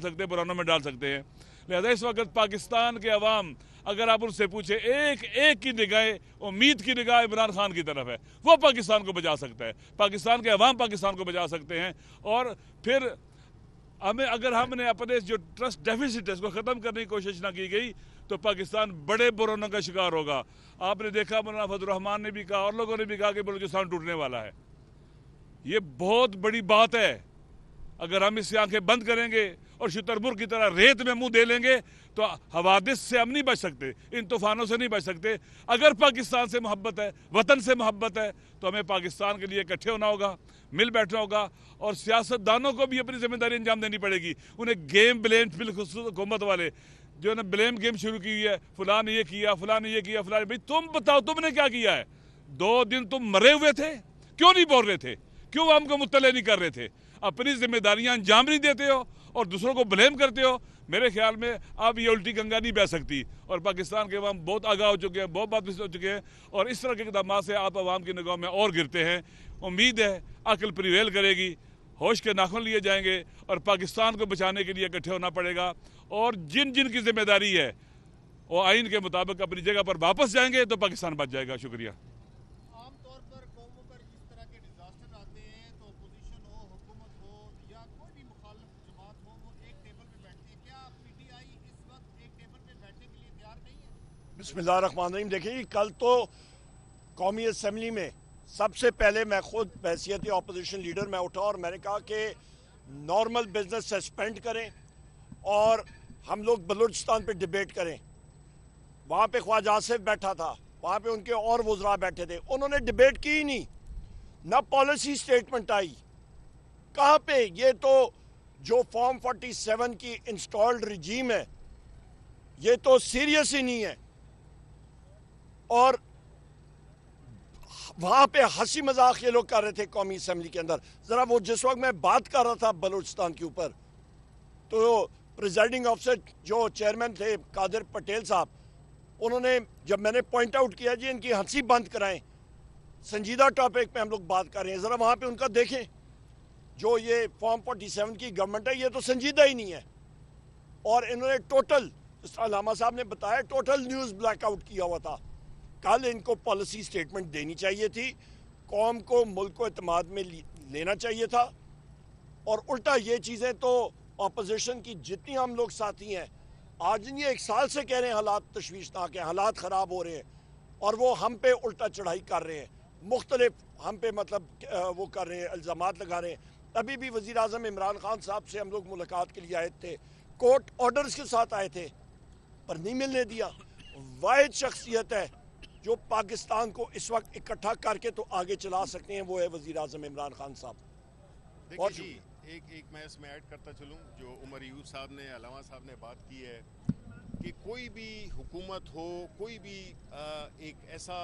सकते, पुरानों में डाल सकते हैं। लिहाजा इस वक्त पाकिस्तान के अवाम, अगर आप उनसे पूछे, एक एक की निगाह, उम्मीद की निगाह इमरान खान की तरफ है। वो पाकिस्तान को बचा सकता है, पाकिस्तान के अवाम पाकिस्तान को बचा सकते हैं। और फिर अगर हमने अपने जो ट्रस्ट डेफिसिट है उसको ख़त्म करने की कोशिश ना की गई तो पाकिस्तान बड़े बुरानों का शिकार होगा। आपने देखा, मौलाना फजल रहमान ने भी कहा और लोगों ने भी कहा कि बलूचिस्तान टूटने वाला है। ये बहुत बड़ी बात है। अगर हम इससे आंखें बंद करेंगे और शुतरमुर्ग की तरह रेत में मुंह दे लेंगे तो हवादिस से हम नहीं बच सकते, इन तूफानों से नहीं बच सकते। अगर पाकिस्तान से मोहब्बत है, वतन से मोहब्बत है, तो हमें पाकिस्तान के लिए इकट्ठे होना होगा, मिल बैठना होगा। और सियासतदानों को भी अपनी जिम्मेदारी अंजाम देनी पड़ेगी। उन्हें गेम ब्लेम, हुकूमत वाले जो ने ब्लेम गेम शुरू की है, फलां ने ये किया, फलां ने ये किया, फलां ने, भाई तुम बताओ तुमने क्या किया है? 2 दिन तुम मरे हुए थे, क्यों नहीं बोल रहे थे? क्यों हमको मुत्तले नहीं कर रहे थे? अपनी जिम्मेदारियां अंजाम नहीं देते हो और दूसरों को ब्लेम करते हो। मेरे ख्याल में अब ये उल्टी गंगा नहीं बह सकती और पाकिस्तान के अवाम बहुत आगाह हो चुके हैं, बहुत बात हो चुके हैं और इस तरह के इक़दाम से आप अवाम की निगाह में और गिरते हैं। उम्मीद है अक्ल प्रिवेल करेगी, होश के नाखून लिए जाएंगे और पाकिस्तान को बचाने के लिए इकट्ठे होना पड़ेगा। और जिन जिन की जिम्मेदारी है वो आइन के मुताबिक अपनी जगह पर वापस जाएंगे तो पाकिस्तान बच जाएगा। शुक्रिया। आमतौर पर कौमों पर इस तरह के डिजास्टर आते हैं तो अपोजिशन हो, हुकूमत हो या कोई भी मुखालिफ जमात हो, वो एक टेबल पे बैठती है। क्या पीटीआई इस वक्त एक टेबल पे बैठने के लिए तैयार नहीं है? बिस्मिल्लाहिर्रहमानिर्रहीम। देखिए, कल तो कौमी असम्बली में सबसे पहले मैं खुद हैसियत अपोजिशन लीडर मैं उठा और मैंने कहा कि नॉर्मल बिजनेस सस्पेंड करें और हम लोग बलूचिस्तान पे डिबेट करें। वहाँ पे ख्वाजा आसिफ बैठा था, वहाँ पे उनके और वज़रा बैठे थे, उन्होंने डिबेट की ही नहीं, ना पॉलिसी स्टेटमेंट आई। कहाँ पे? ये तो जो फॉर्म 47 की इंस्टॉल्ड रिजीम है ये तो सीरियस ही नहीं है। और वहाँ पे हंसी मजाक ये लोग कर रहे थे कौमी असम्बली के अंदर। ज़रा वो जिस वक्त मैं बात कर रहा था बलूचिस्तान के ऊपर, तो प्रिजाइडिंग ऑफिसर जो चेयरमैन थे कादिर पटेल साहब, उन्होंने जब मैंने पॉइंट आउट किया जी इनकी हंसी बंद कराएं, संजीदा टॉपिक पे हम लोग बात कर रहे हैं, ज़रा वहाँ पे उनका देखें। जो ये फॉर्म 47 की गवर्नमेंट है ये तो संजीदा ही नहीं है। और इन्होंने टोटल, अलामा साहब ने बताया, टोटल न्यूज़ ब्लैकआउट किया हुआ था। कल इनको पॉलिसी स्टेटमेंट देनी चाहिए थी, कौम को, मुल्क को एतमाद में लेना चाहिए था। और उल्टा ये चीज़ें तो अपोजिशन की जितनी हम लोग साथी हैं, आज नहीं 1 साल से कह रहे हैं हालात तशवीशनाक हैं, हालात ख़राब हो रहे हैं, और वो हम पे उल्टा चढ़ाई कर रहे हैं, मुख्तलिफ हम पे मतलब वो कर रहे हैं, इल्ज़ामात लगा रहे हैं। अभी भी वज़ीर आज़म इमरान खान साहब से हम लोग मुलाकात के लिए आए थे, कोर्ट ऑर्डर्स के साथ आए थे, पर नहीं मिलने दिया। वाहिद शख्सियत है जो पाकिस्तान को इस वक्त इकट्ठा करके तो आगे चला सकते हैं, वो है वज़ीर आज़म इमरान खान साहब। देखिए जी, एक मैं इसमें ऐड करता चलूँ, जो उमर यूब साहब ने, अलामा साहब ने बात की है कि कोई भी हुकूमत हो, कोई भी एक ऐसा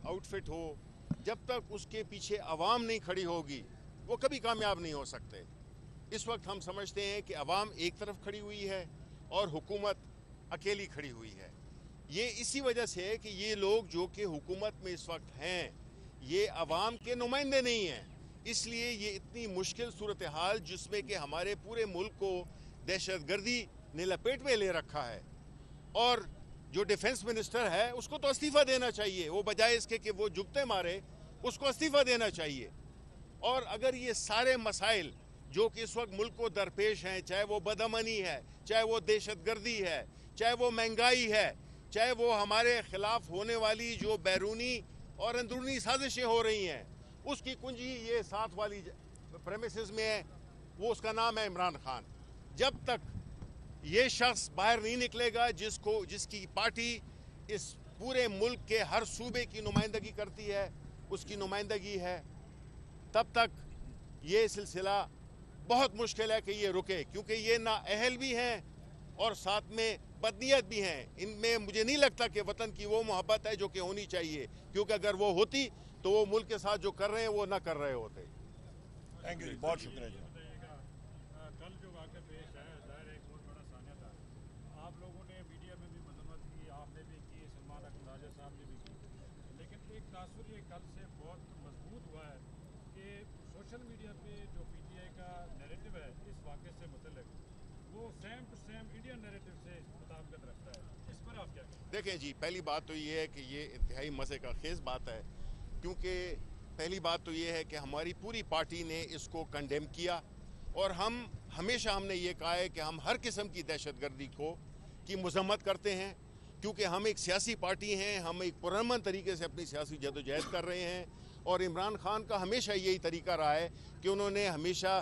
आउटफिट हो, जब तक उसके पीछे अवाम नहीं खड़ी होगी वो कभी कामयाब नहीं हो सकते। इस वक्त हम समझते हैं कि अवाम एक तरफ खड़ी हुई है और हुकूमत अकेली खड़ी हुई है। ये इसी वजह से है कि ये लोग जो कि हुकूमत में इस वक्त हैं ये अवाम के नुमाइंदे नहीं हैं, इसलिए ये इतनी मुश्किल सूरत हाल जिसमें कि हमारे पूरे मुल्क को दहशतगर्दी ने लपेट में ले रखा है। और जो डिफेंस मिनिस्टर है उसको तो इस्तीफ़ा देना चाहिए, वो बजाय इसके कि वो जुगते मारे उसको इस्तीफ़ा देना चाहिए। और अगर ये सारे मसाइल जो कि इस वक्त मुल्क को दरपेश हैं, चाहे वो बदअमनी है, चाहे वो दहशतगर्दी है, चाहे वो महंगाई है, चाहे वो हमारे खिलाफ होने वाली जो बैरूनी और अंदरूनी साजिशें हो रही हैं, उसकी कुंजी ये साथ वाली प्रेमिसेस में है, वो उसका नाम है इमरान खान। जब तक ये शख्स बाहर नहीं निकलेगा जिसकी पार्टी इस पूरे मुल्क के हर सूबे की नुमाइंदगी करती है, उसकी नुमाइंदगी है, तब तक ये सिलसिला बहुत मुश्किल है कि ये रुके, क्योंकि ये ना अहल भी हैं और साथ में बदनीयत भी हैं। इनमें मुझे नहीं लगता कि वतन की वो मोहब्बत है जो कि होनी चाहिए, क्योंकि अगर वो होती तो वो मुल्क के साथ जो कर रहे हैं वो ना कर रहे होते। थैंक यू, बहुत शुक्रिया जी। कल जो वाक़या पेश है, ज़ाहिर एक बहुत बड़ा सानिया था। आप लोगों ने मीडिया में भी मजम्मत की, आपने भी की, सलमान अख्तर राजा साहब ने भी की, लेकिन एक तासुर ये कल से बहुत मजबूत हुआ है कि सोशल मीडिया पे जो पीटीआई का नैरेटिव है इस वाक़े से मुतल्लिक़, देखें जी, पहली बात तो ये है कि ये इंतहाई मज़े का खेज बात है, क्योंकि पहली बात तो ये है कि हमारी पूरी पार्टी ने इसको कंडेम किया और हम हमेशा हमने ये कहा है कि हम हर किस्म की दहशतगर्दी की मजम्मत करते हैं, क्योंकि हम एक सियासी पार्टी हैं, हम एक पुरअमन तरीके से अपनी सियासी जदोजहद कर रहे हैं। और इमरान खान का हमेशा यही तरीका रहा है कि उन्होंने हमेशा,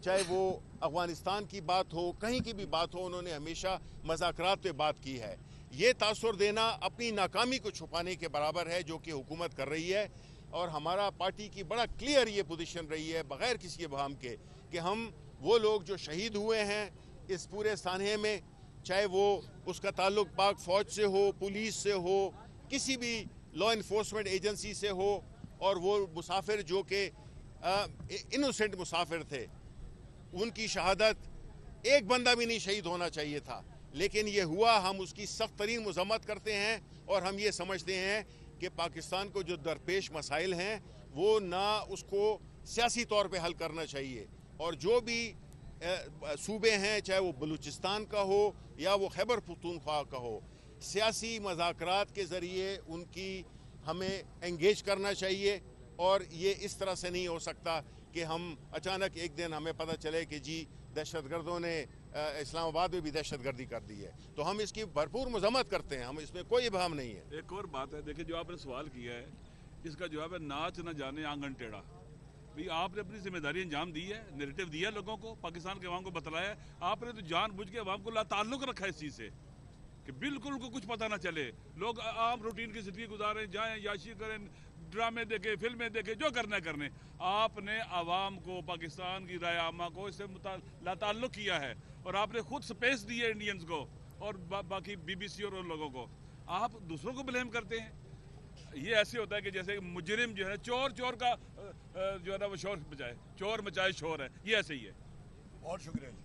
चाहे वो अफ़गानिस्तान की बात हो, कहीं की भी बात हो, उन्होंने हमेशा मज़ाकरात पे बात की है। ये तासुर देना अपनी नाकामी को छुपाने के बराबर है जो कि हुकूमत कर रही है। और हमारा पार्टी की बड़ा क्लियर ये पोजीशन रही है बग़ैर किसी इबहम के कि हम वो लोग जो शहीद हुए हैं इस पूरे सानहे में, चाहे वो उसका ताल्लुक पाक फ़ौज से हो, पुलिस से हो, किसी भी लॉ इन्फोर्समेंट एजेंसी से हो, और वो मुसाफिर जो कि इनोसेंट मुसाफिर थे, उनकी शहादत एक बंदा भी नहीं शहीद होना चाहिए था, लेकिन ये हुआ। हम उसकी सख्त तरीन मजम्मत करते हैं और हम ये समझते हैं कि पाकिस्तान को जो दरपेश मसाइल हैं वो ना उसको सियासी तौर पे हल करना चाहिए, और जो भी सूबे हैं, चाहे वो बलूचिस्तान का हो या वो खैबर पख्तूनख्वा का हो, सियासी मज़ाकरात के ज़रिए उनकी हमें एंगेज करना चाहिए। और ये इस तरह से नहीं हो सकता कि हम अचानक एक दिन हमें पता चले कि जी दहशतगर्दों ने इस्लामाबाद में भी दहशतगर्दी कर दी है, तो हम इसकी भरपूर मजम्मत करते हैं, हम इसमें कोई इबहम नहीं है। एक और बात है, देखिए जो आपने सवाल किया है इसका जवाब है नाच न जाने आंगन टेढ़ा। भाई आपने अपनी जिम्मेदारी अंजाम दी है, नैरेटिव दिया लोगों को, पाकिस्तान के अवाम को बतलाया है। आपने तो जानबूझ के अवाम को लाताल्लुक रखा है इस चीज़ से कि बिल्कुल उनको कुछ पता ना चले। लोग आम रूटीन की ज़िंदगी गुजारें, जाएं, याशी करें, ड्रामे देखें, फिल्में देखें, जो करना करने। आपने आवाम को, पाकिस्तान की राय आमा को इससे लाताल्लुक किया है और आपने खुद स्पेस दी है इंडियंस को और बाकी BBC और उन लोगों को। आप दूसरों को ब्लेम करते हैं। ये ऐसे होता है कि जैसे मुजरिम जो है चोर का जो है ना वो शोर बजाए, चोर मचाए शोर है, ये ऐसे ही है। बहुत शुक्रिया जी।